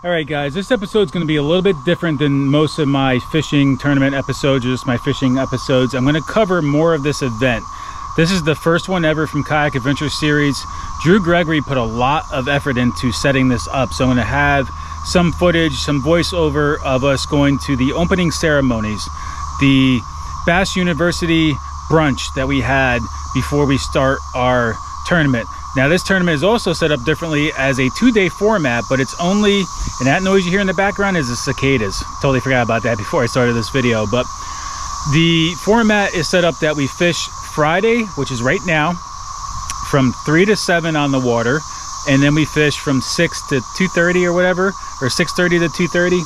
Alright guys, this episode is going to be a little bit different than most of my fishing tournament episodes, or just my fishing episodes. I'm going to cover more of this event. This is the first one ever from Kayak Adventure Series. Drew Gregory put a lot of effort into setting this up, so I'm going to have some footage, some voiceover of us going to the opening ceremonies, the Bass University brunch that we had before we start our tournament. Now this tournament is also set up differently as a 2-day format, but it's only, and that noise you hear in the background is the cicadas. Totally forgot about that before I started this video, but the format is set up that we fish Friday, which is right now, from 3 to 7 on the water, and then we fish from 6 to 2:30 or whatever, or 6:30 to 2:30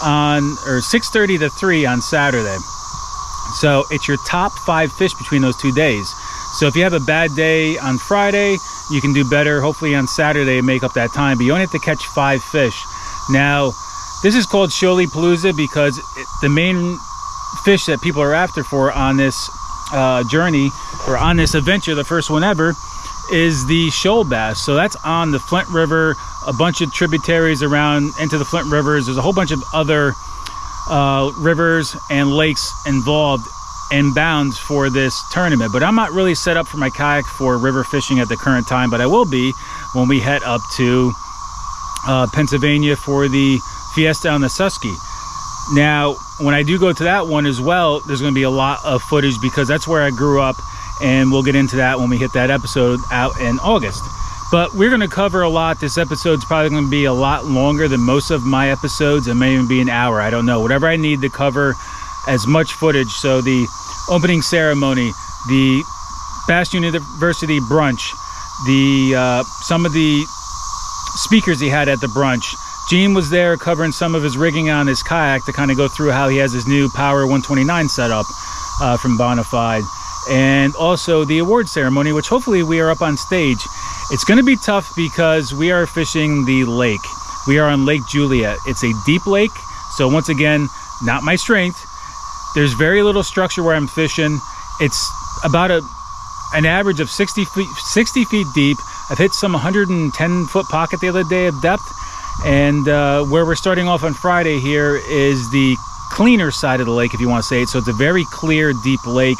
on, or 6:30 to 3 on Saturday. So it's your top 5 fish between those 2 days. So if you have a bad day on Friday, you can do better hopefully on Saturday and make up that time, but you only have to catch 5 fish. Now this is called Shoaliepalooza because the main fish that people are after for on this journey, or on this adventure, the first one ever, is the shoal bass. So that's on the Flint River, a bunch of tributaries around into the Flint Rivers. There's a whole bunch of other rivers and lakes involved and bounds for this tournament, but I'm not really set up for my kayak for river fishing at the current time, but I will be when we head up to Pennsylvania for the Fiesta on the Susky. Now when I do go to that one as well, there's going to be a lot of footage because that's where I grew up, and we'll get into that when we hit that episode out in August. But we're going to cover a lot. This episode's probably going to be a lot longer than most of my episodes. It may even be an hour, I don't know, whatever I need to cover as much footage. So the opening ceremony, the Bass University brunch, the some of the speakers he had at the brunch. Gene was there covering some of his rigging on his kayak to kind of go through how he has his new Power 129 setup from Bonafide, and also the award ceremony, which hopefully we are up on stage. It's going to be tough because we are fishing the lake. We are on Lake Juliet. It's a deep lake, so once again, not my strength. There's very little structure where I'm fishing. It's about an average of 60 feet deep. I've hit some 110-foot pocket the other day of depth. And where we're starting off on Friday here is the cleaner side of the lake, if you want to say it. So it's a very clear, deep lake,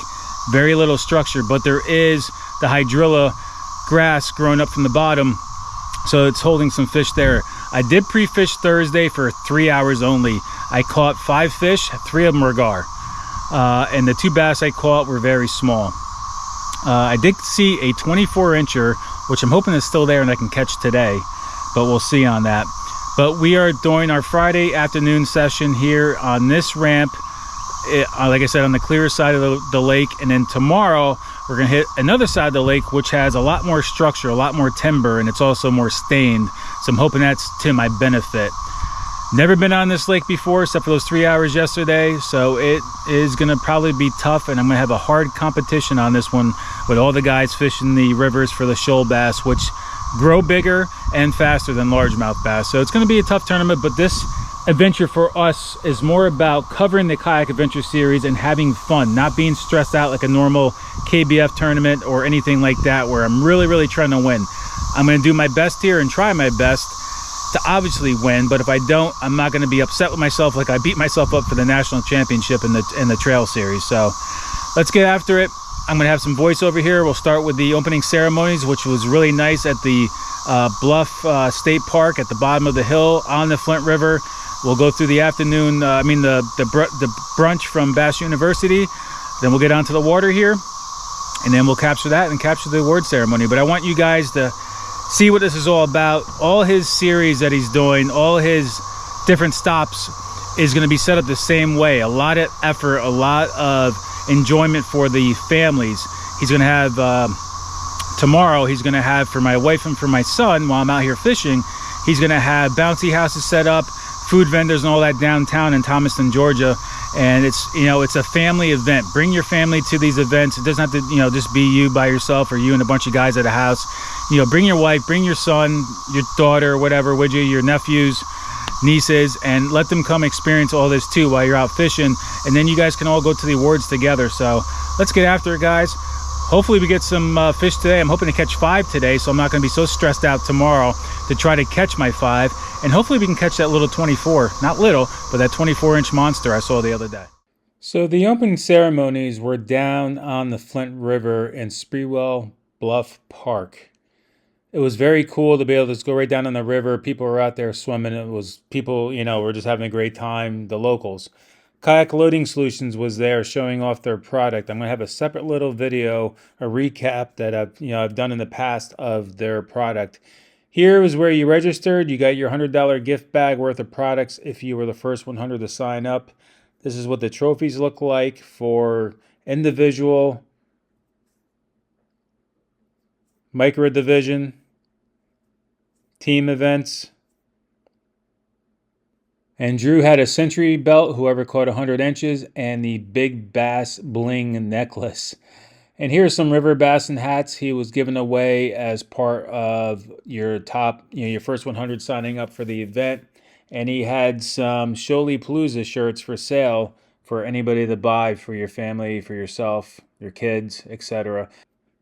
very little structure, but there is the hydrilla grass growing up from the bottom. So it's holding some fish there. I did pre-fish Thursday for 3 hours only. I caught 5 fish, 3 of them were gar. And the 2 bass I caught were very small. I did see a 24-incher, which I'm hoping is still there and I can catch today, but we'll see on that. But we are doing our Friday afternoon session here on this ramp, like I said, on the clearer side of the lake. And then tomorrow we're going to hit another side of the lake, which has a lot more structure, a lot more timber, and it's also more stained. So I'm hoping that's to my benefit. Never been on this lake before except for those 3 hours yesterday, so it is going to probably be tough, and I'm going to have a hard competition on this one with all the guys fishing the rivers for the shoal bass, which grow bigger and faster than largemouth bass. So it's going to be a tough tournament, but this adventure for us is more about covering the Kayak Adventure Series and having fun, not being stressed out like a normal KBF tournament or anything like that where I'm really trying to win. I'm going to do my best here and try my best to obviously win, but if I don't, I'm not going to be upset with myself like I beat myself up for the national championship in the trail series. So let's get after it. I'm going to have some voiceover here. We'll start with the opening ceremonies, which was really nice at the Bluff State Park at the bottom of the hill on the Flint River. We'll go through the afternoon, the brunch from Bass University. Then we'll get onto the water here, and then we'll capture that and capture the award ceremony. But I want you guys to see what this is all about. All his series that he's doing, all his different stops is going to be set up the same way. A lot of effort, a lot of enjoyment for the families. He's going to have tomorrow, he's going to have for my wife and for my son while I'm out here fishing, he's going to have bouncy houses set up, food vendors and all that downtown in Thomaston, Georgia. And it's, you know, it's a family event. Bring your family to these events. It doesn't have to, you know, just be you by yourself or you and a bunch of guys at a house. You know, bring your wife, bring your son, your daughter, whatever, would you, your nephews, nieces, and let them come experience all this too while you're out fishing. And then you guys can all go to the awards together. So let's get after it, guys. Hopefully we get some fish today. I'm hoping to catch 5 today, so I'm not going to be so stressed out tomorrow to try to catch my 5. And hopefully we can catch that little 24, not little, but that 24-inch monster I saw the other day. So the opening ceremonies were down on the Flint River in Sprewell Bluff Park. It was very cool to be able to just go right down on the river. People were out there swimming. It was people, you know, were just having a great time, the locals. Kayak Loading Solutions was there showing off their product. I'm going to have a separate little video, a recap that I've done in the past of their product. Here is where you registered. You got your $100 gift bag worth of products if you were the first 100 to sign up. This is what the trophies look like for individual, micro division, team events. And Drew had a century belt, whoever caught 100 inches, and the big bass bling necklace. And here's some river bass and hats he was giving away as part of your top, your first 100 signing up for the event. And he had some Shoaliepalooza shirts for sale for anybody to buy for your family, for yourself, your kids, etc.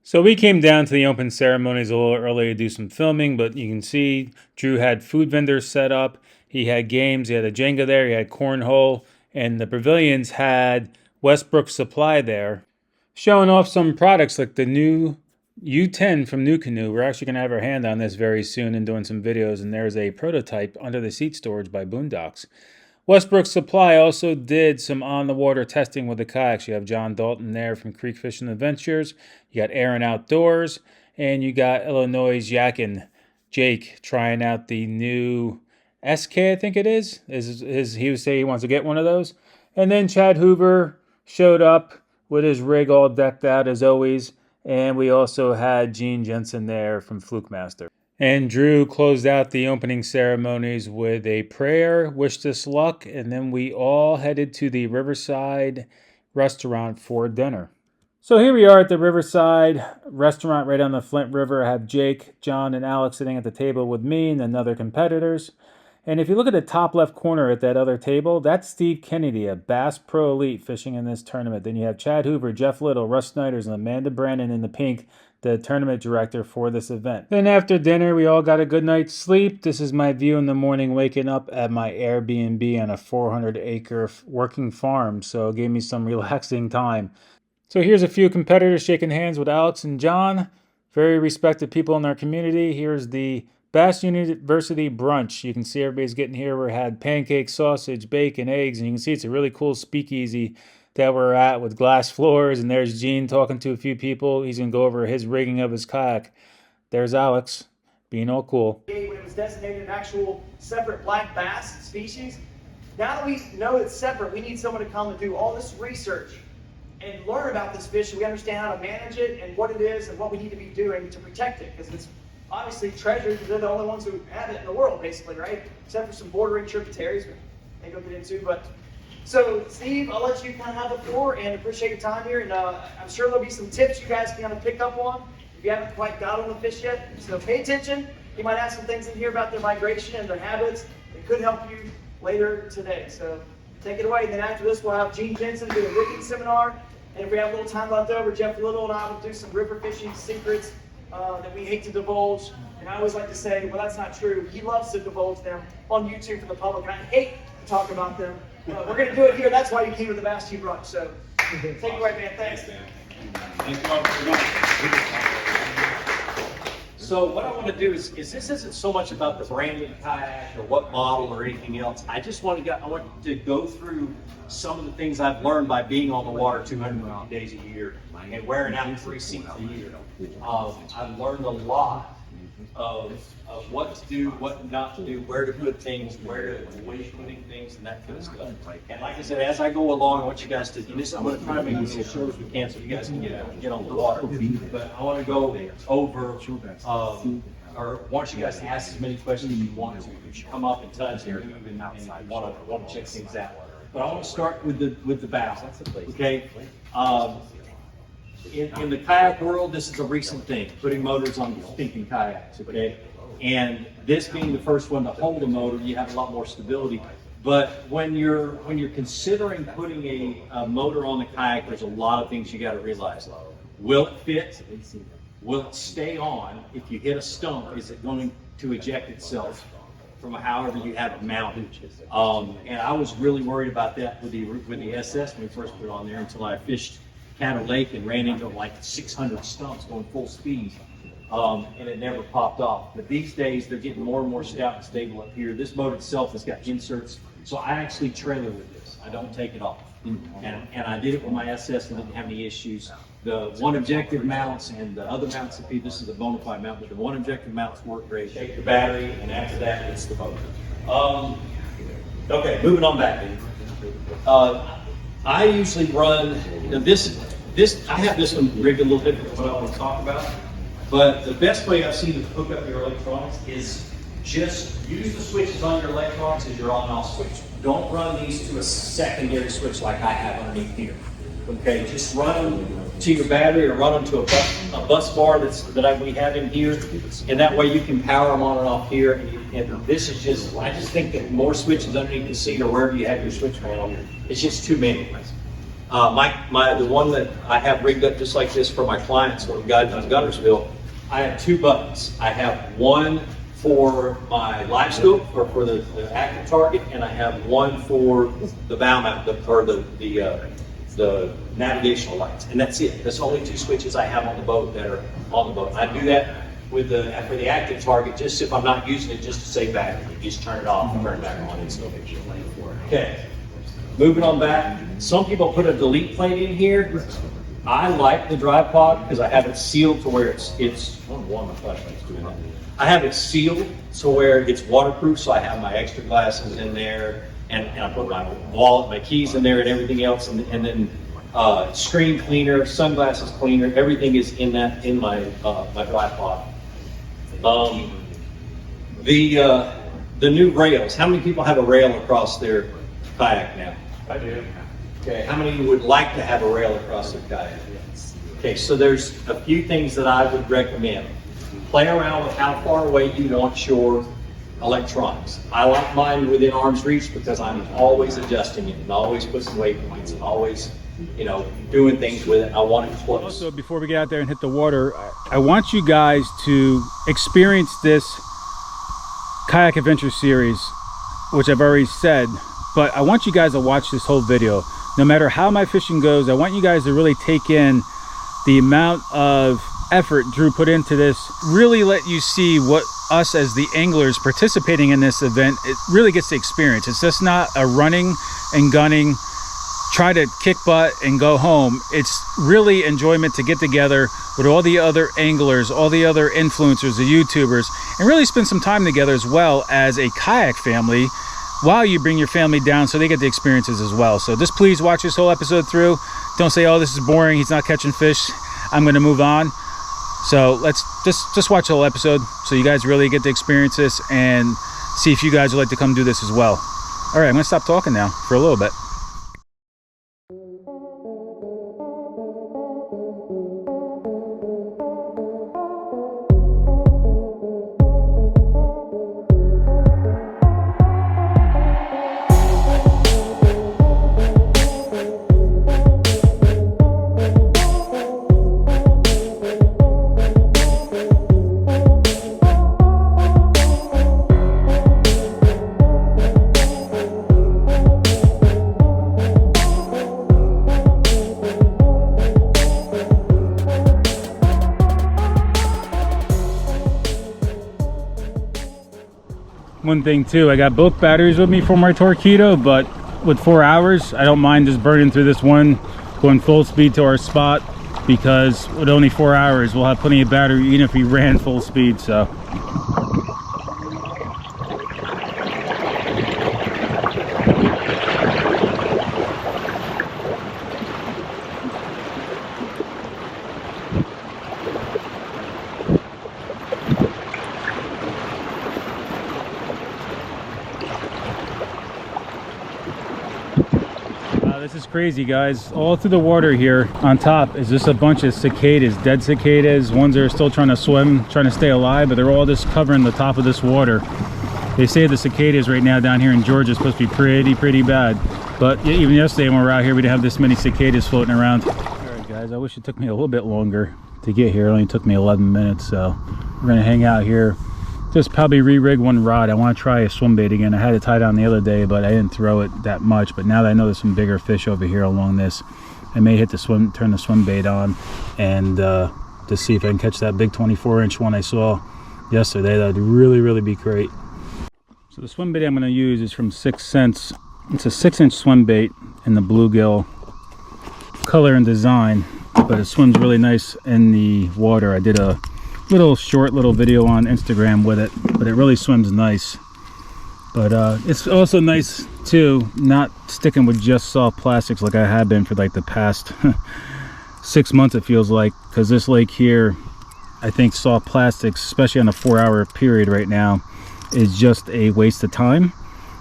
So we came down to the open ceremonies a little early to do some filming, but you can see Drew had food vendors set up. He had games, he had a Jenga there, he had cornhole, and the pavilions had Westbrook Supply there, showing off some products like the new U10 from New Canoe. We're actually going to have our hand on this very soon and doing some videos, and there's a prototype under the seat storage by Boondocks. Westbrook Supply also did some on-the-water testing with the kayaks. You have John Dalton there from Creek Fishing Adventures. You got Aaron Outdoors, and you got Illinois Yakin Jake trying out the new SK, I think it is. He would say he wants to get one of those. And then Chad Hoover showed up with his rig all decked out as always. And we also had Gene Jensen there from Fluke Master. And Drew closed out the opening ceremonies with a prayer, wished us luck, and then we all headed to the Riverside restaurant for dinner. So here we are at the Riverside restaurant right on the Flint River. I have Jake, John, and Alex sitting at the table with me and then other competitors. And if you look at the top left corner at that other table, that's Steve Kennedy, a Bass Pro Elite fishing in this tournament. Then you have Chad Hoover, Jeff Little, Russ Snyders, and Amanda Brannon in the pink, the tournament director for this event. Then after dinner, we all got a good night's sleep. This is my view in the morning, waking up at my Airbnb on a 400-acre working farm. So it gave me some relaxing time. So here's a few competitors shaking hands with Alex and John. Very respected people in our community. Here's the Bass University brunch. You can see everybody's getting here. We had pancakes, sausage, bacon, eggs, and you can see it's a really cool speakeasy that we're at with glass floors. And there's Gene talking to a few people. He's going to go over his rigging of his kayak. There's Alex being all cool. When it was designated an actual separate black bass species, now that we know it's separate, we need someone to come and do all this research and learn about this fish so we understand how to manage it and what it is and what we need to be doing to protect it, because it's obviously treasured because they're the only ones who have it in the world, basically, right? Except for some bordering tributaries, we may go get into. But so, Steve, I'll let you kind of have the floor and appreciate your time here. And I'm sure there'll be some tips you guys can kind of pick up on if you haven't quite got on the fish yet. So pay attention. You might ask some things in here about their migration and their habits that could help you later today. So take it away. And then after this, we'll have Gene Jensen do a rigging seminar. And if we have a little time left over, Jeff Little and I will do some river fishing secrets that we hate to divulge. And I always like to say, well, that's not true. He loves to divulge them on YouTube for the public. And I hate to talk about them. We're going to do it here. That's why you came to the Bass Brunch. So take it away, man. Thanks. Thank you all very much. So what I want to do is this isn't so much about the brand of the kayak or what model or anything else. I just want to go through some of the things I've learned by being on the water 250 days a year and wearing out 3 seasons a year. I've learned a lot of what to do, what not to do, where to put things, where to avoid putting things, and that kind of stuff. And like I said, as I go along, I want you guys to, I'm going to try to make this as short as we can so you guys can get on the water. But I want to go over, or want you guys to ask as many questions as you want to. If you come up and touch here and want to check things out. But I want to start with the bow. Okay. In the kayak world, this is a recent thing, putting motors on stinking kayaks, okay? And this being the first one to hold a motor, you have a lot more stability. But when you're considering putting a motor on the kayak, there's a lot of things you got to realize. Will it fit? Will it stay on? If you hit a stump, is it going to eject itself from however you have it mounted? And I was really worried about that with the SS when we first put it on there until I fished Cattle Lake and ran into like 600 stumps going full speed, and it never popped off. But these days they're getting more and more stout and stable up here. This boat itself has got inserts, so I actually trailer with this. I don't take it off, and I did it with my SS and didn't have any issues. The one objective mounts and the other mounts, this is a bona fide mount, but the one objective mounts work great. Take the battery, and after that it's the boat. Okay, moving on back. I usually run, I have this one rigged a little different than what I want to talk about, but the best way I've seen to hook up your electronics is just use the switches on your electronics as your on and off switch. Don't run these to a secondary switch like I have underneath here. Okay, just run them to your battery or run them to a bus bar that we have in here, and that way you can power them on and off here. And this is just, I just think that more switches underneath the seat or wherever you have your switch panel, it's just too many. The one that I have rigged up just like this for my clients when we got in Guntersville, I have 2 buttons. I have one for my live scope or for the active target, and I have one for the bow mount or the navigational lights, and that's it. That's the only 2 switches I have on the boat that are on the boat. I do that for the active target, just if I'm not using it just to save battery. You just turn it off and turn it back on. It's no big deal. Okay, moving on back. Some people put a delete plate in here. I like the dry pod because I have it sealed to where it's I have it sealed to where it's waterproof, so I have my extra glasses in there, and I put my wallet, my keys in there, and everything else, and then screen cleaner, sunglasses cleaner, everything is in my my dry pod. The new rails. How many people have a rail across their kayak now? I do. Okay, how many would like to have a rail across their kayak? Okay, so there's a few things that I would recommend. Play around with how far away you want your electronics. I like mine within arm's reach because I'm always adjusting it and always putting waypoints and always, doing things with it. I want it close. Also, before we get out there and hit the water, I want you guys to experience this Kayak Adventure Series, which I've already said, but I want you guys to watch this whole video. No matter how my fishing goes, I want you guys to really take in the amount of effort Drew put into this, really let you see what us as the anglers participating in this event, it really gets to experience. It's just not a running and gunning, try to kick butt and go home. It's really enjoyment to get together with all the other anglers, all the other influencers, the YouTubers, and really spend some time together as well as a kayak family while you bring your family down so they get the experiences as well. So just please watch this whole episode through. Don't say, oh, this is boring, he's not catching fish, I'm gonna move on. So let's just watch the whole episode so you guys really get to experience this and see if you guys would like to come do this as well. All right, I'm gonna stop talking now for a little bit. One thing too, I got both batteries with me for my Torqeedo, but with 4 hours, I don't mind just burning through this one, going full speed to our spot, because with only 4 hours, we'll have plenty of battery even if we ran full speed, so. This is crazy, guys. All through the water here on top is just a bunch of cicadas, dead cicadas. Ones that are still trying to swim, trying to stay alive, but they're all just covering the top of this water. They say the cicadas right now down here in Georgia is supposed to be pretty bad. But even yesterday when we were out here, we didn't have this many cicadas floating around. All right, guys, I wish it took me a little bit longer to get here. It only took me 11 minutes, so we're gonna hang out here. Just probably re-rig one rod. I want to try a swim bait again. I had it tied on the other day, but I didn't throw it that much. But now that I know there's some bigger fish over here along this, I may hit the turn the swim bait on, and to see if I can catch that big 24-inch one I saw yesterday. That'd really be great. So the swim bait I'm going to use is from 6 Cents. It's a 6-inch swim bait in the bluegill color and design, but it swims really nice in the water. I did a short little video on Instagram with it, but it really swims nice. But it's also nice too, not sticking with just soft plastics like I have been for like the past 6 months, it feels like, because this lake here, I think soft plastics, especially on a 4-hour period right now, is just a waste of time.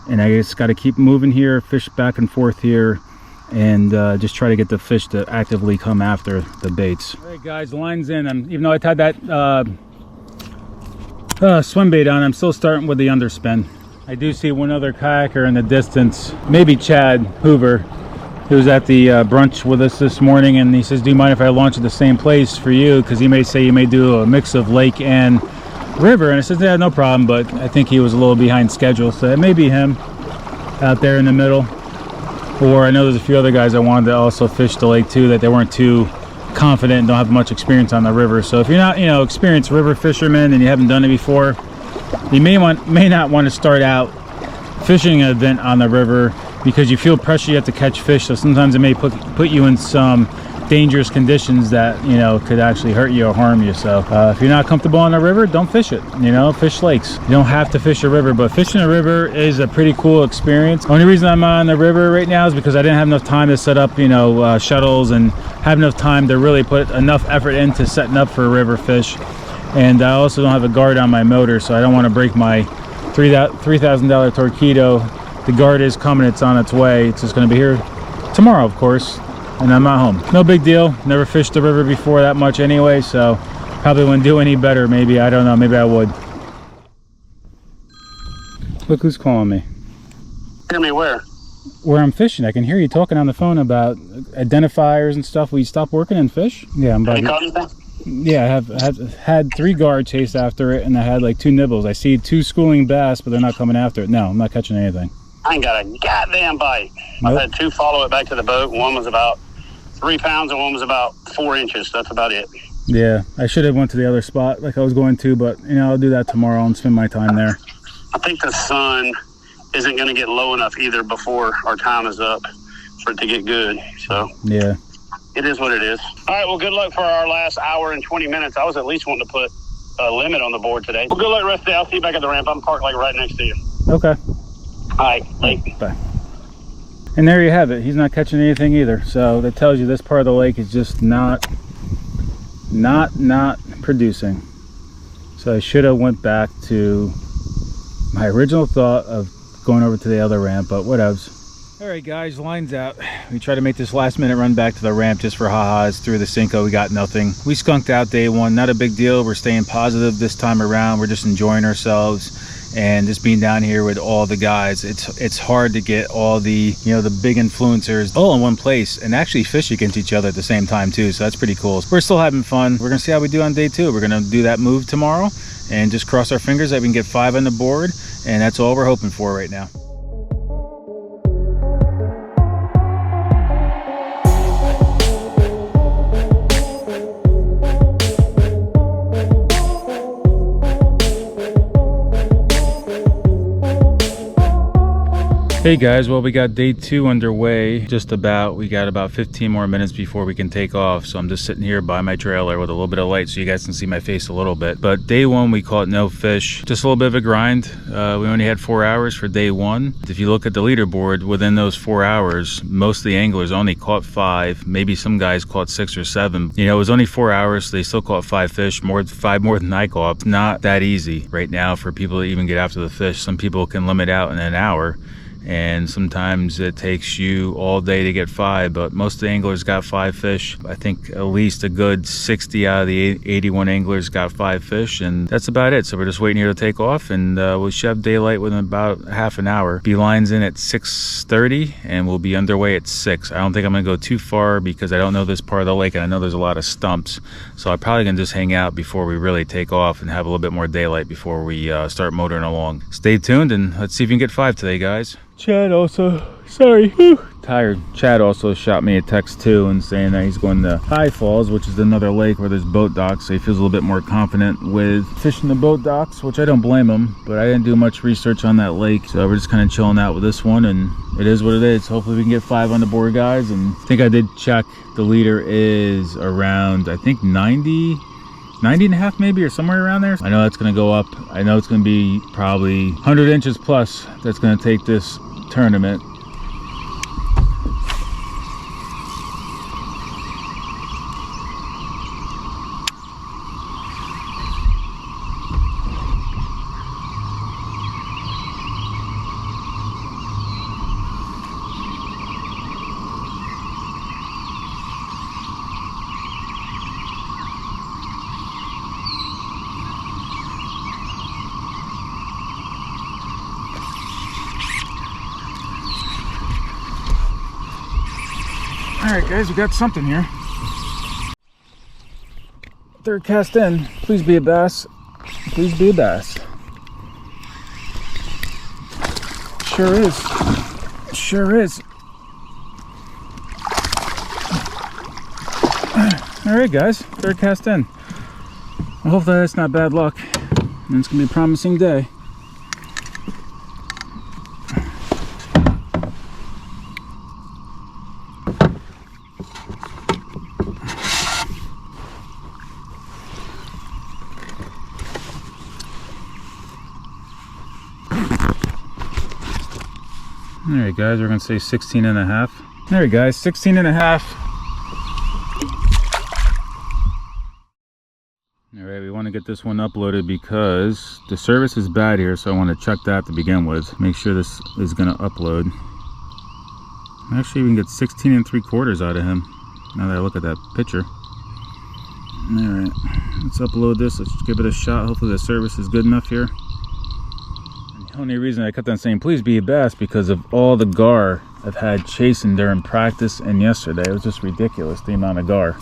And I just got to keep moving here, fish back and forth here, and just try to get the fish to actively come after the baits. All right, guys, line's in. Even though I tied that swim bait on, I'm still starting with the underspin. I do see one other kayaker in the distance, maybe Chad Hoover, who was at the brunch with us this morning, and he says, do you mind if I launch at the same place for you? Because he may say you may do a mix of lake and river. And I said, yeah, no problem, but I think he was a little behind schedule, so it may be him out there in the middle. Or I know there's a few other guys that wanted to also fish the lake too, that they weren't too confident and don't have much experience on the river. So if you're not, experienced river fisherman and you haven't done it before, you may not want to start out fishing an event on the river, because you feel pressure, you have to catch fish. So sometimes it may put you in some dangerous conditions that could actually hurt you or harm you. So if you're not comfortable on the river, don't fish it. Fish lakes. You don't have to fish a river, but fishing a river is a pretty cool experience. Only reason I'm on the river right now is because I didn't have enough time to set up shuttles and have enough time to really put enough effort into setting up for a river fish. And I also don't have a guard on my motor, so I don't want to break my $3,000 Torqeedo. The guard is coming, it's on its way. It's just going to be here tomorrow, of course, and I'm not home. No big deal. Never fished the river before that much anyway, so probably wouldn't do any better. Maybe, I don't know, maybe I would. Look who's calling me. Hear me where? Where I'm fishing. I can hear you talking on the phone about identifiers and stuff. Will you stop working and fish? Yeah, I'm about. Yeah, I have had 3 guard chase after it, and I had like 2 nibbles. I see 2 schooling bass, but they're not coming after it. No, I'm not catching anything. I ain't got a goddamn bite. Nope. I've had 2 follow it back to the boat. One was about 3 pounds and one was about 4 inches. That's about it. Yeah, I should have went to the other spot like I was going to, but I'll do that tomorrow and spend my time there. I think the sun isn't going to get low enough either before our time is up for it to get good. So yeah, it is what it is. All right, well, good luck for our last hour and 20 minutes. I was at least wanting to put a limit on the board today. Well, good luck the rest of the day. I'll see you back at the ramp. I'm parked like right next to you. Okay. All right, late. Bye. And there you have it. He's not catching anything either. So that tells you this part of the lake is just not producing. So I should have went back to my original thought of going over to the other ramp, but whatevs. All right, guys, line's out. We tried to make this last minute run back to the ramp just for ha-has. Through the Cinco, we got nothing. We skunked out day 1. Not a big deal. We're staying positive this time around. We're just enjoying ourselves and just being down here with all the guys. It's hard to get all the the big influencers all in one place and actually fish against each other at the same time too. So that's pretty cool. We're still having fun. We're gonna see how we do on day 2. We're gonna do that move tomorrow and just cross our fingers that we can get 5 on the board, and that's all we're hoping for right now. Hey guys, well, we got day 2 underway. We got about 15 more minutes before we can take off. So I'm just sitting here by my trailer with a little bit of light so you guys can see my face a little bit. But day 1, we caught no fish. Just a little bit of a grind. We only had 4 hours for day 1. If you look at the leaderboard, within those 4 hours, most of the anglers only caught 5. Maybe some guys caught 6 or 7. You know, it was only 4 hours, so they still caught 5 fish, 5 more than I caught. It's not that easy right now for people to even get after the fish. Some people can limit out in an hour, and sometimes it takes you all day to get 5, but most of the anglers got 5 fish. I think at least a good 60 out of the 81 anglers got 5 fish, and that's about it. So we're just waiting here to take off, and we should have daylight within about half an hour. Beeline's in at 6:30, and we'll be underway at 6. I don't think I'm gonna go too far because I don't know this part of the lake, and I know there's a lot of stumps, so I'm probably gonna just hang out before we really take off and have a little bit more daylight before we start motoring along. Stay tuned, and let's see if we can get 5 today, guys. Chad also, sorry, tired. Chad also shot me a text too and saying that he's going to High Falls, which is another lake where there's boat docks, so he feels a little bit more confident with fishing the boat docks, which I don't blame him, but I didn't do much research on that lake, so we're just kind of chilling out with this one, and it is what it is. Hopefully we can get 5 on the board, guys. And I think I did check, the leader is around, I think 90 and a half maybe, or somewhere around there. I know that's going to go up. I know it's going to be probably 100 inches plus that's going to take this tournament. All right, guys, we got something here. Third cast in. Please be a bass. Please be a bass. Sure is. Sure is. All right, guys, third cast in. Well, hopefully that's not bad luck, and it's gonna be a promising day. All right, guys, we're gonna say 16 and a half. All right, guys, 16 and a half. All right, we want to get this one uploaded because the service is bad here, so I want to check that to begin with. Make sure this is gonna upload. Actually, we can get 16 3/4 out of him now that I look at that picture. All right, let's upload this. Let's give it a shot. Hopefully the service is good enough here. The only reason I kept on saying please be a bass because of all the gar I've had chasing during practice and yesterday. It was just ridiculous, the amount of gar.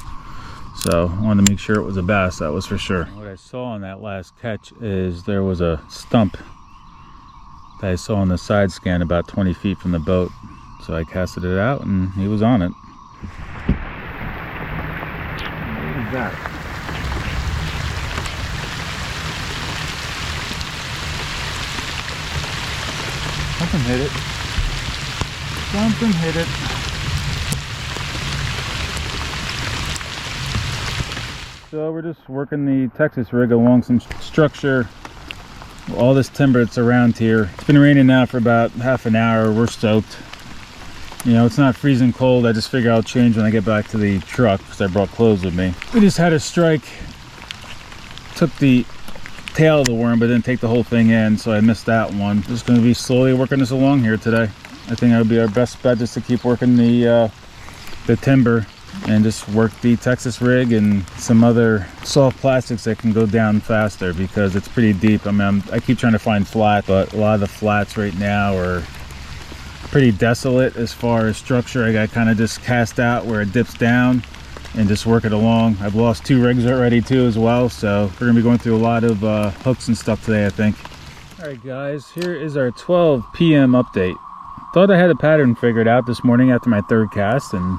So I wanted to make sure it was a bass, that was for sure. What I saw on that last catch is there was a stump that I saw on the side scan about 20 feet from the boat. So I casted it out and he was on it. What is that? Something hit it. Something hit it. So we're just working the Texas rig along some structure. All this timber that's around here. It's been raining now for about half an hour. We're soaked. You know, it's not freezing cold. I just figure I'll change when I get back to the truck because I brought clothes with me. We just had a strike. Took the tail of the worm, but didn't take the whole thing in, so I missed that one. Just going to be slowly working this along here today. I think that would be our best bet, just to keep working the timber and just work the Texas rig and some other soft plastics that can go down faster because it's pretty deep. I mean, I keep trying to find flat, but a lot of the flats right now are pretty desolate as far as structure. I got kind of just cast out where it dips down and just work it along. I've lost 2 rigs already too as well, so we're gonna be going through a lot of hooks and stuff today, I think. All right, guys, here is our 12 p.m. update. Thought I had a pattern figured out this morning after my 3rd cast and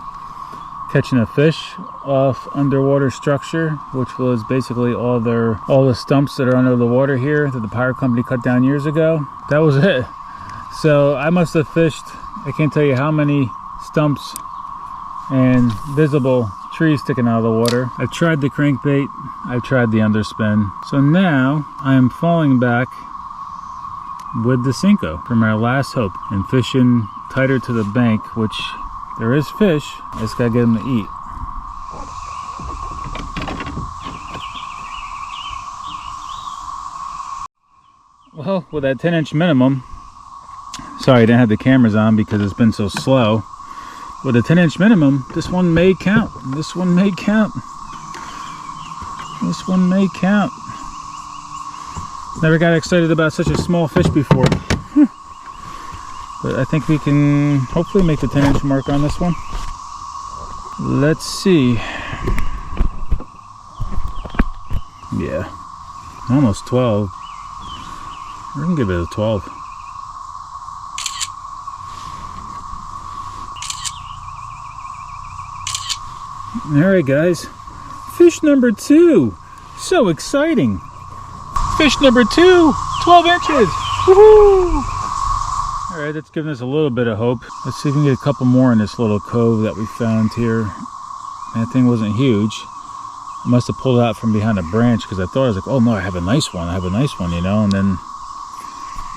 catching a fish off underwater structure, which was basically all the stumps that are under the water here that the power company cut down years ago. That was it. So I must have fished, I can't tell you how many stumps and visible trees sticking out of the water. I've tried the crankbait, I've tried the underspin. So now I am falling back with the Cinco from our last hope and fishing tighter to the bank, which there is fish. I just gotta get them to eat. Well, with that 10-inch minimum, sorry I didn't have the cameras on because it's been so slow. With a 10-inch minimum, this one may count. This one may count. This one may count. Never got excited about such a small fish before. But I think we can hopefully make the 10-inch mark on this one. Let's see. Yeah, almost 12. We're gonna give it a 12. Alright guys, fish number 2. So exciting. Fish number 2, 12 inches. Woohoo! Alright, that's giving us a little bit of hope. Let's see if we can get a couple more in this little cove that we found here. That thing wasn't huge. I must have pulled out from behind a branch because I thought I was like, oh no, I have a nice one, you know, and then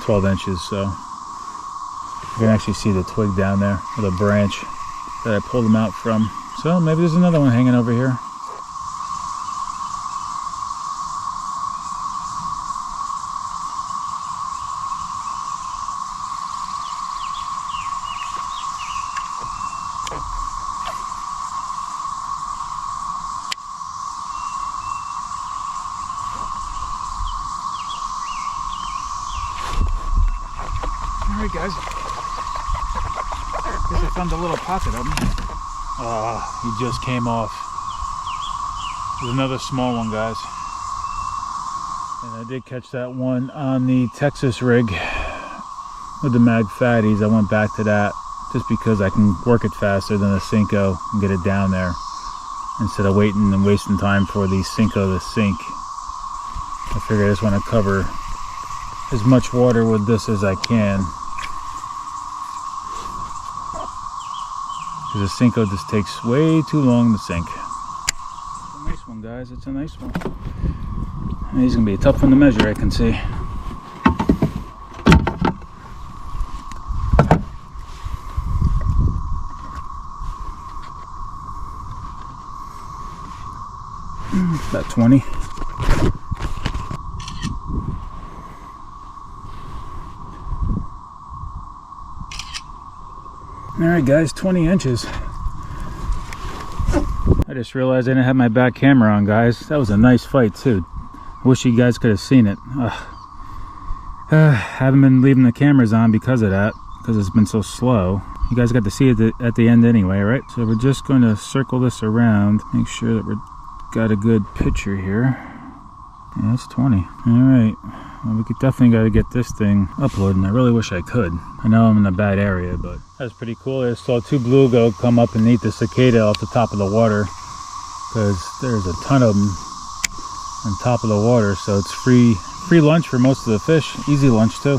12 inches, so you can actually see the twig down there with a branch that I pulled them out from. So maybe there's another one hanging over here. Alright guys, guess I found a little pocket of them. Ah, he just came off. There's another small one, guys. And I did catch that one on the Texas rig with the mag fatties. I went back to that just because I can work it faster than a Cinco and get it down there instead of waiting and wasting time for the Cinco to sink. I figure I just want to cover as much water with this as I can. Because the Cinco just takes way too long to sink. It's a nice one, guys. It's a nice one. And he's going to be a tough one to measure, I can see. About 20. Alright guys, 20 inches. I just realized I didn't have my back camera on, guys. That was a nice fight too. I wish you guys could have seen it. Haven't been leaving the cameras on because of that, because it's been so slow. You guys got to see it at the end anyway, right? So we're just going to circle this around, make sure that we've got a good picture here. Yeah, it's 20. Alright. Well, we could definitely got to get this thing uploading. I really wish I could. I know I'm in a bad area, but that's pretty cool. I saw 2 bluegill come up and eat the cicada off the top of the water, because there's a ton of them on top of the water, so it's free lunch for most of the fish. Easy lunch too.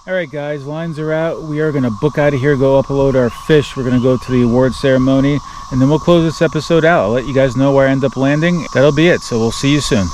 Alright guys, lines are out. We are going to book out of here, go upload our fish. We're going to go to the award ceremony, and then we'll close this episode out. I'll let you guys know where I end up landing. That'll be it, so we'll see you soon.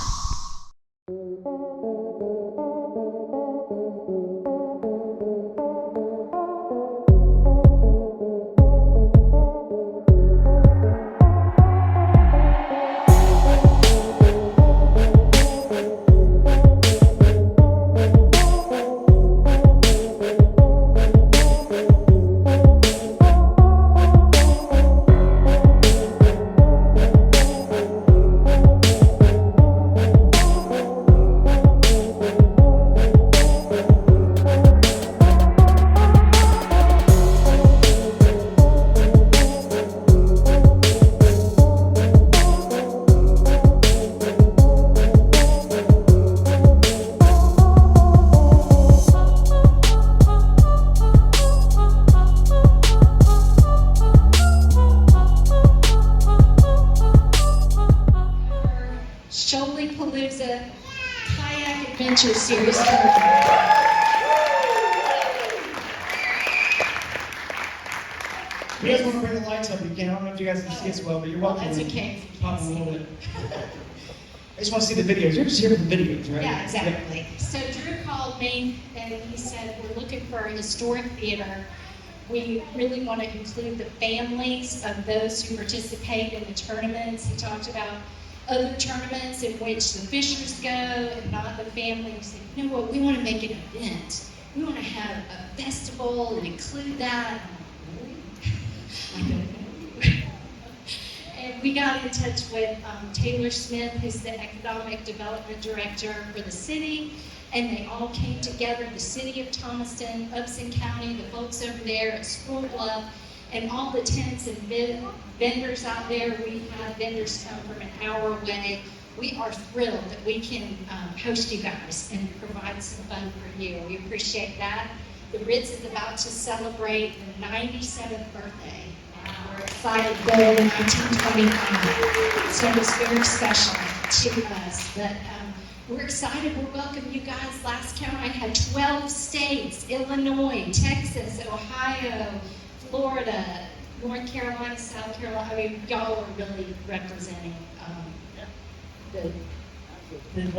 Shoaliepalooza Kayak Adventure Series. If you guys want to bring the lights up, you can. I don't know if you guys can see us well, but you're welcome. That's okay. Pop a little bit. I just want to see the videos. You're just here for the videos, right? Yeah, exactly. So Drew called me and he said, we're looking for a historic theater. We really want to include the families of those who participate in the tournaments. He talked about other tournaments in which the fishers go and not the family. He said, you know what, we want to make an event. We want to have a festival and include that. I don't know. And we got in touch with Taylor Smith, who's the Economic Development Director for the city, and they all came together, the city of Thomaston, Upson County, the folks over there at School Bluff, and all the tents and vendors out there. We had vendors come from an hour away. We are thrilled that we can host you guys and provide some fun for you. We appreciate that. The Ritz is about to celebrate the 97th birthday. We're excited to go to 1925. So it's very special to us. But we're excited. We'll welcome you guys. Last count, I had 12 states: Illinois, Texas, Ohio, Florida, North Carolina, South Carolina. I mean, y'all are really representing the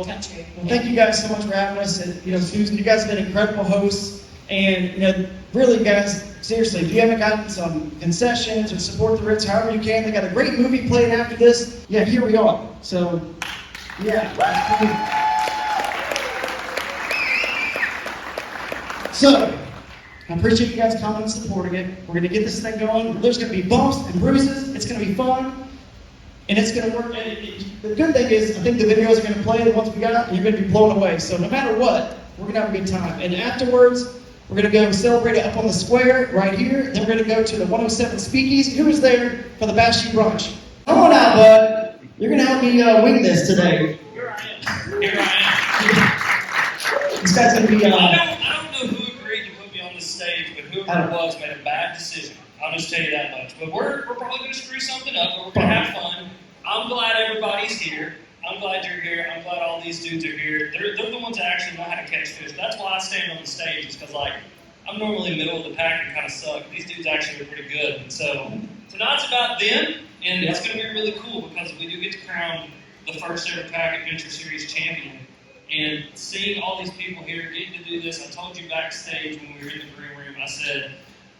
country. Well, thank you guys so much for having us. And, Susan, you guys have been incredible hosts. And, really, guys, seriously, if you haven't gotten some concessions or support the Ritz however you can, they got a great movie playing after this. Yeah, here we are. So, yeah. So, I appreciate you guys coming and supporting it. We're going to get this thing going. There's going to be bumps and bruises. It's going to be fun. And it's going to work. The good thing is, I think the videos are going to play, and once we got out, you're going to be blown away. So no matter what, we're going to have a good time. And afterwards, we're going to go celebrate it up on the square right here. Then we're going to go to the 107 Speakeasy. Who was there for the Bash brunch? Come on out, bud. You're going to help me wing this today. Here I am. This guy's going to be... I don't know who agreed to put me on this stage, but whoever it was made a bad decision. I'll just tell you that much. But we're probably going to screw something up, but we're going to have fun. I'm glad everybody's here. I'm glad you're here. I'm glad all these dudes are here. They're the ones that actually know how to catch fish. That's why I stand on the stage, is because, I'm normally middle of the pack and kind of suck. These dudes actually are pretty good. And so tonight's about them, and it's going to be really cool because we do get to crown the first ever Kayak Adventure Series champion. And seeing all these people here, getting to do this, I told you backstage when we were in the green room, I said,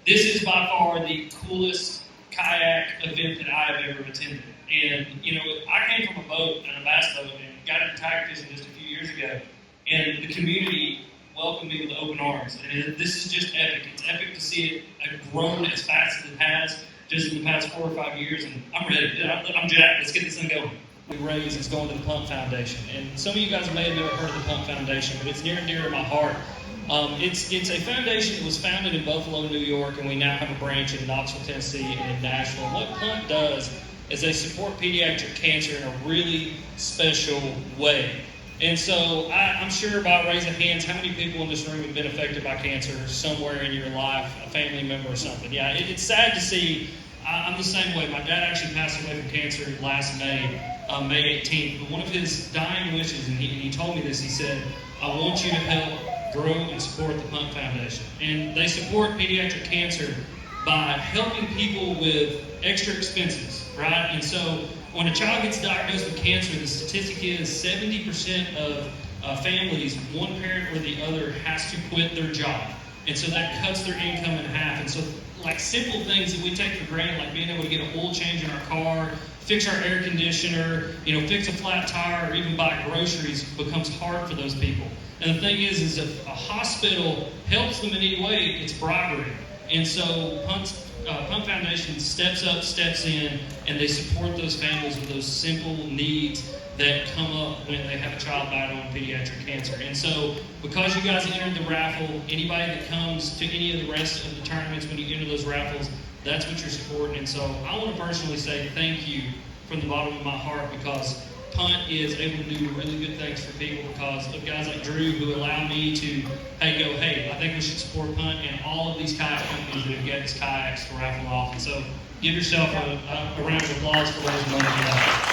this is by far the coolest kayak event that I have ever attended. And, I came from a boat, and a bass boat, and got into kayak fishing just a few years ago. And the community welcomed me with open arms. And this is just epic. It's epic to see it grown as fast as it has just in the past 4 or 5 years. And I'm ready. I'm jacked. Let's get this thing going. We raise is going to the Pump Foundation. And some of you guys may have never heard of the Pump Foundation, but it's near and dear to my heart. It's a foundation that was founded in Buffalo, New York, and we now have a branch in Knoxville, Tennessee, and in Nashville. What Pump does is they support pediatric cancer in a really special way. And so I'm sure by raising hands, how many people in this room have been affected by cancer somewhere in your life, a family member or something? Yeah, it's sad to see. I'm the same way. My dad actually passed away from cancer last May 18th. But one of his dying wishes, and he told me this, he said, I want you to help grow and support the Pump Foundation. And they support pediatric cancer by helping people with extra expenses, right? And so when a child gets diagnosed with cancer, the statistic is 70% of families, one parent or the other, has to quit their job. And so that cuts their income in half. And so simple things that we take for granted, like being able to get an oil change in our car, fix our air conditioner, fix a flat tire, or even buy groceries becomes hard for those people. And the thing is if a hospital helps them in any way, it's bribery. And so Pump Foundation steps up, steps in, and they support those families with those simple needs that come up when they have a child battling pediatric cancer. And so, because you guys entered the raffle, anybody that comes to any of the rest of the tournaments when you enter those raffles, that's what you're supporting. And so, I want to personally say thank you from the bottom of my heart, because Punt is able to do really good things for people because of guys like Drew who allow me to, hey, I think we should support Punt and all of these kayak companies that have got these kayaks to raffle off. And so, give yourself a round of applause for raising money for that.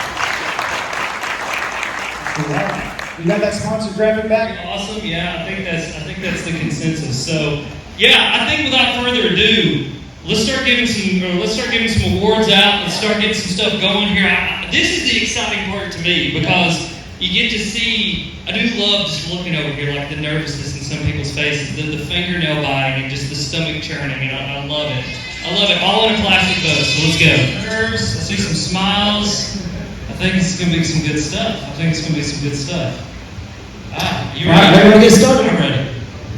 You got that sponsor graphic back? Awesome. Yeah, I think that's the consensus. So, yeah, I think without further ado, let's start giving some awards out. Let's start getting some stuff going here. This is the exciting part to me because you get to see. I do love just looking over here, like the nervousness in some people's faces, the fingernail biting, and just the stomach churning. And I love it. I love it. All in a plastic boat. So let's go. Nerves. I see some smiles. I think it's gonna be some good stuff. You ready? All right, we're gonna get started. I'm ready.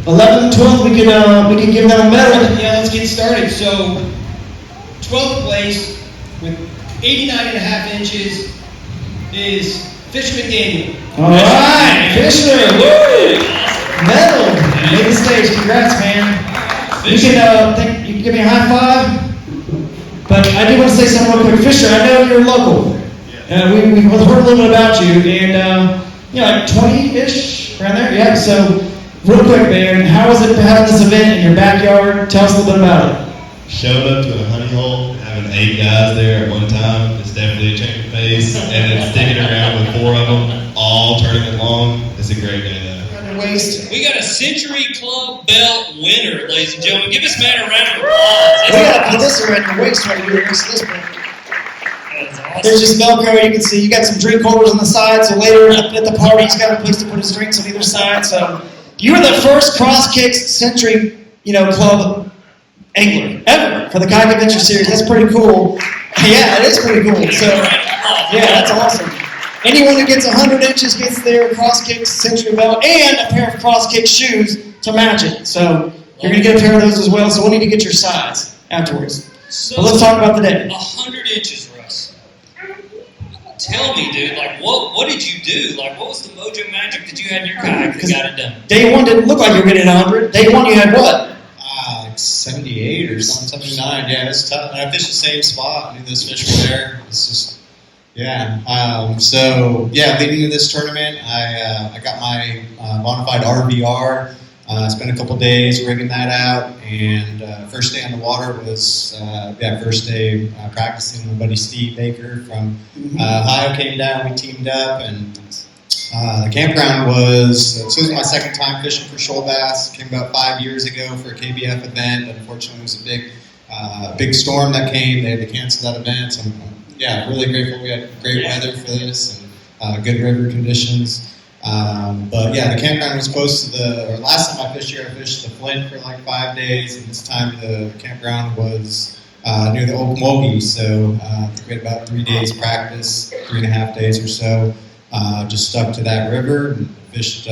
11th and 12th, we can give them a medal. Yeah, let's get started. So, 12th place with 89.5 inches is Fisherman Daniel. All right, Fisher, woo! Medal, made the stage. Congrats, man. You can give me a high five. But I do want to say something real quick. Fisher, I know you're local. We've heard a little bit about you, and like 20-ish around there. Yeah. So, real quick, man, how was it having this event in your backyard? Tell us a little bit about it. Showed up to a honey hole, having 8 guys there at one time. It's definitely a change of pace, and then sticking around with 4 of them all tournament long. It's a great day though. We got a Century Club belt winner, ladies and gentlemen. Give this man a round of applause. We got to put this around your waist right here next to this one. That's awesome. There's just Velcro. You can see you got some drink holders on the side. So later at the party, he's got a place to put his drinks on either side. So you were the first cross kicks Century, Club angler ever for the Kayak Adventure Series. That's pretty cool. Yeah, it is pretty cool. So yeah, that's awesome. Anyone who gets 100 inches gets their cross kicks Century belt and a pair of cross kick shoes to match it. So you're gonna get a pair of those as well. So we'll need to get your size afterwards. So, but let's talk about the day. 100 inches, Russ. Tell me, dude, like, what did you do? Like, what was the mojo magic that you had in your kayak that got it done? Day one didn't look like you were getting 100. Day one you had what? Like 78 or something, 79. Yeah, it's tough. And I fished the same spot. I knew those fish were there. It's just, yeah. Leading to this tournament, I got my bona fide RVR. Spent a couple days rigging that out, and first day on the water was first day practicing. My buddy Steve Baker from Ohio came down. We teamed up, and the campground was my second time fishing for shoal bass. Came about 5 years ago for a KBF event. Unfortunately, it was a big storm that came. They had to cancel that event. So I'm really grateful we had great weather for this and good river conditions. The campground was close to last time I fished here, I fished the Flint for like 5 days, and this time the campground was near the Old Mogi, so we had about 3 days practice, 3.5 days or so, just stuck to that river and fished,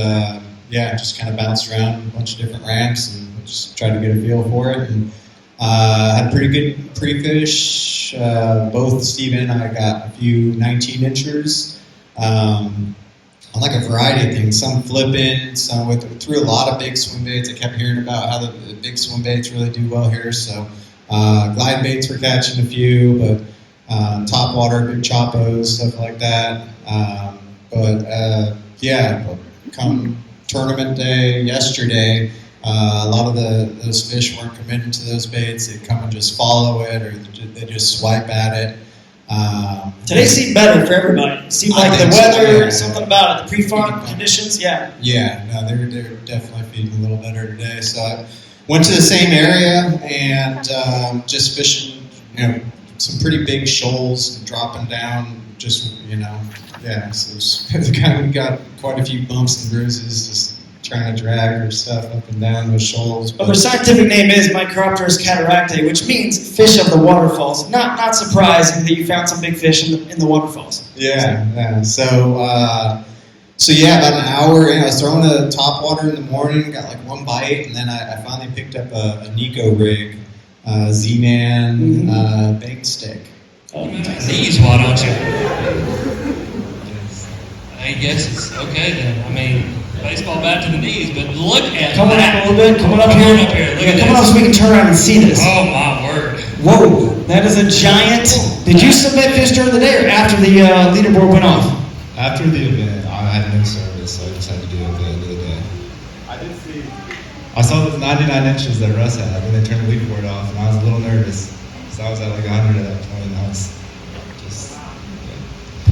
just kind of bounced around a bunch of different ramps and just tried to get a feel for it, and had pretty good pre-fish. Both Steve and I got a few 19-inchers. On like a variety of things, some flipping, some threw a lot of big swim baits. I kept hearing about how the big swim baits really do well here, so glide baits were catching a few, but top water, big choppos, stuff like that. Come tournament day yesterday, a lot of those fish weren't committed to those baits. They'd come and just follow it, or they just swipe at it. Today seemed better for everybody. It seemed like the weather, something about it, the pre-fun conditions, yeah. Yeah, no, they're definitely feeding a little better today. So I went to the same area and just fishing, some pretty big shoals and dropping down. So we got quite a few bumps and bruises just trying to drag her stuff up and down those shoals. But their scientific name is Micropterus cataractae, which means fish of the waterfalls. Not surprising that you found some big fish in the waterfalls. Yeah. So about an hour in, I was throwing a top water in the morning, got like one bite, and then I finally picked up a Nico rig, Z-Man bait stick. Knees, why don't you? I guess it's okay then. I mean, baseball bat to the knees, but look at Coming that. up a little bit, coming up here. Look at Come on this. so we can turn around and see this. Oh my word. Whoa, that is a giant. Did you submit fish during the day or after the leaderboard went off? After the event, I had no service, so I just had to do it at the end of the day. I saw those 99 inches that Russ had when they turned the leaderboard off, and I was a little nervous. So I was at like 100 at that point, and I was just...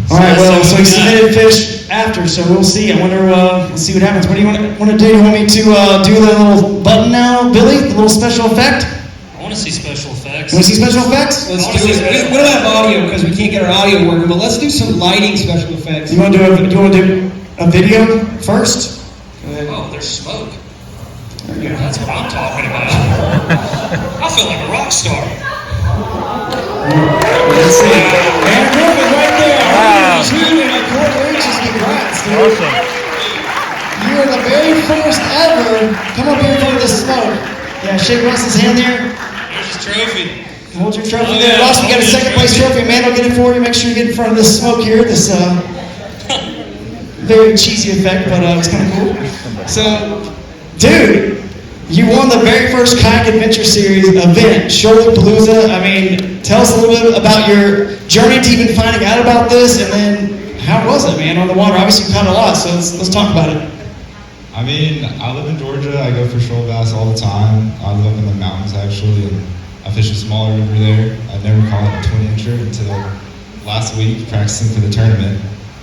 All right, so he submitted fish after, so we'll see. I wonder, we'll see what happens. What do you want to do? You want me to do the little button now, Billy? The little special effect? I want to see special effects. You want to see special effects? Let's do it. We don't have audio because we can't get our audio working, but let's do some lighting special effects. You want to do a video first? Oh, there's smoke. That's what I'm talking about. I feel like a rock star. Let's see. And Griffin right there. Wow. 2.25 inches. Congrats, dude. Awesome. You are the very first ever. Come up here in front of this smoke. Yeah, shake Russ's hand there. There's his trophy. Hold your trophy Oh, there. yeah. Ross, we got a second place trophy. Man, I'll get it for you. Make sure you get in front of this smoke here. This very cheesy effect, but it's kind of cool. So, dude, you won the very first Kayak Adventure Series event, Shoaliepalooza. I mean, tell us a little bit about your journey to even finding out about this, and then how was it, man, on the water? Obviously, you caught a lot, so let's talk about it. I mean, I live in Georgia. I go for shoal bass all the time. I live up in the mountains, actually, and I fish a smaller river there. I never caught a 20-incher until last week, practicing for the tournament.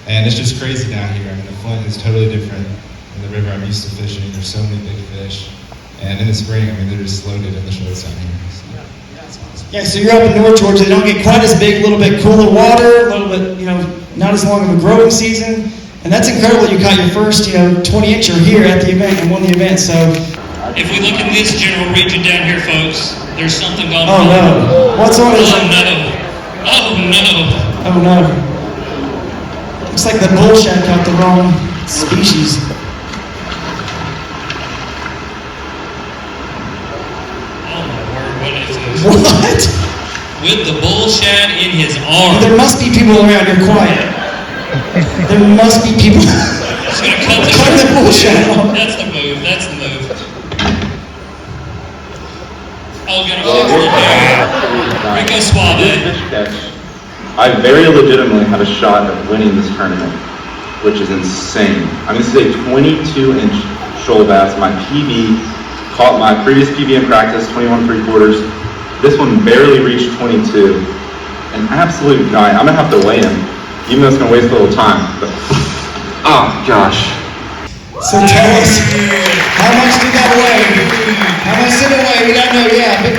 And it's just crazy down here. I mean, the Flint is totally different than the river I'm used to fishing. There's so many big fish. And in the spring, I mean, they're just loaded in the shoals down here. Yeah, so you're up in North Georgia. They don't get quite as big, a little bit cooler water, a little bit, not as long of a growing season. And that's incredible. You caught your first, 20-incher here at the event and won the event. So, If we look in this general region down here, folks, there's something going oh on. no, what's on it? Oh no. Oh no. Oh no. Looks like the bull shark got the wrong species. Oh my word, what is this? What? With the bull shad in his arm. There must be people around. You're quiet. There must be people. Just gonna cut the bull shark off. That's the move, that's the move. Oh, get him. Rico Suave. I very legitimately have a shot at winning this tournament, which is insane. I mean, this is a 22-inch shoal bass. My PB caught my previous PB in practice, 21.75. This one barely reached 22. An absolute giant. I'm gonna have to weigh him, even though it's gonna waste a little time. But oh gosh. So tell us, how much did that weigh? How much did it weigh? We don't know yet, but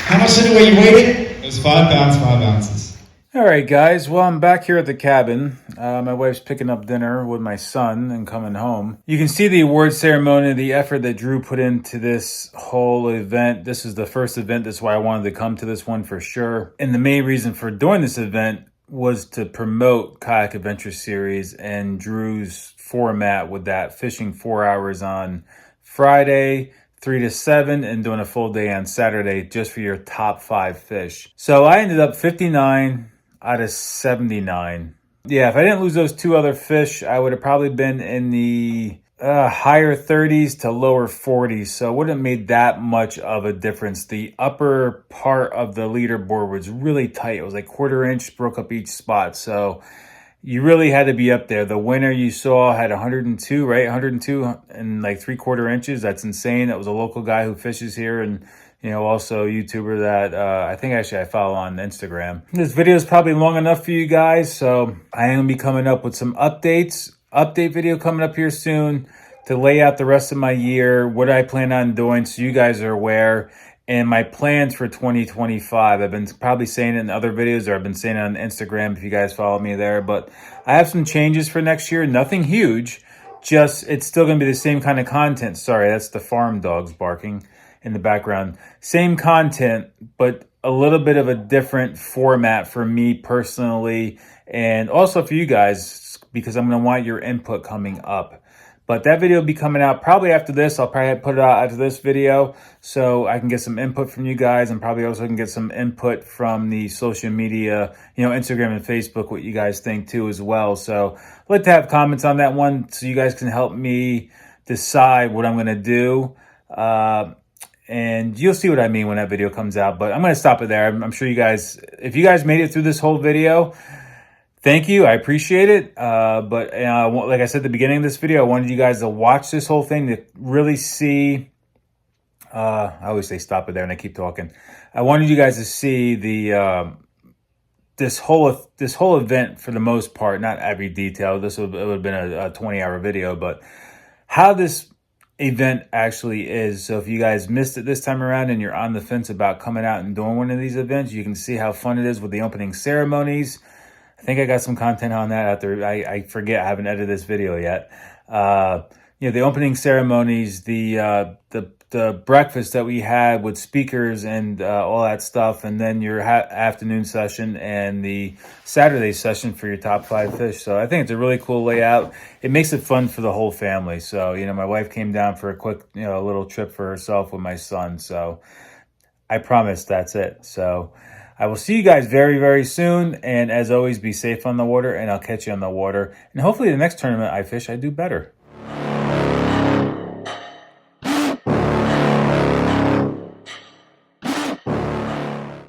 how much did it weigh? You weighed it? It was 5 pounds, 5 ounces. All right, guys. Well, I'm back here at the cabin. My wife's picking up dinner with my son and coming home. You can see the award ceremony, the effort that Drew put into this whole event. This is the first event. That's why I wanted to come to this one for sure. And the main reason for doing this event was to promote Kayak Adventure Series and Drew's format with that, fishing 4 hours on Friday, 3 to 7, and doing a full day on Saturday just for your top 5 fish. So I ended up 59 out of 79. Yeah, if I didn't lose those 2 other fish, I would have probably been in the higher 30s to lower 40s. So it wouldn't have made that much of a difference. The upper part of the leaderboard was really tight. It was like 1/4 inch, broke up each spot. So you really had to be up there. The winner you saw had 102, right? 102 and like 3/4 inches. That's insane. That was a local guy who fishes here, and also a YouTuber that I think actually I follow on Instagram. This video is probably long enough for you guys, so I am gonna be coming up with some updates. Update video coming up here soon to lay out the rest of my year, what I plan on doing, so you guys are aware. And my plans for 2025, I've been probably saying it in other videos, or I've been saying it on Instagram if you guys follow me there. But I have some changes for next year. Nothing huge, just it's still going to be the same kind of content. Sorry, that's the farm dogs barking in the background. Same content, but a little bit of a different format for me personally, and also for you guys, because I'm going to want your input coming up. But that video will be coming out probably after this. I'll probably put it out after this video so I can get some input from you guys, and probably also can get some input from the social media, Instagram and Facebook, what you guys think too as well. So I'd like to have comments on that one so you guys can help me decide what I'm going to do. And you'll see what I mean when that video comes out. But I'm going to stop it there. I'm sure you guys, if you guys made it through this whole video, thank you. I appreciate it. But like I said at the beginning of this video, I wanted you guys to watch this whole thing to really see. I always say stop it there and I keep talking. I wanted you guys to see the this whole event for the most part, not every detail. It would have been a 20-hour video, but how this event actually is. So if you guys missed it this time around and you're on the fence about coming out and doing one of these events, you can see how fun it is with the opening ceremonies. I think I got some content on that after I forget, I haven't edited this video yet. You know, the opening ceremonies, the breakfast that we had with speakers and all that stuff, and then your afternoon session and the Saturday session for your top 5 fish. So I think it's a really cool layout. It makes it fun for the whole family. So, you know, my wife came down for a quick, you know, little trip for herself with my son. So I promise that's it. So I will see you guys very, very soon. And as always, be safe on the water, and I'll catch you on the water. And hopefully the next tournament I fish, I do better.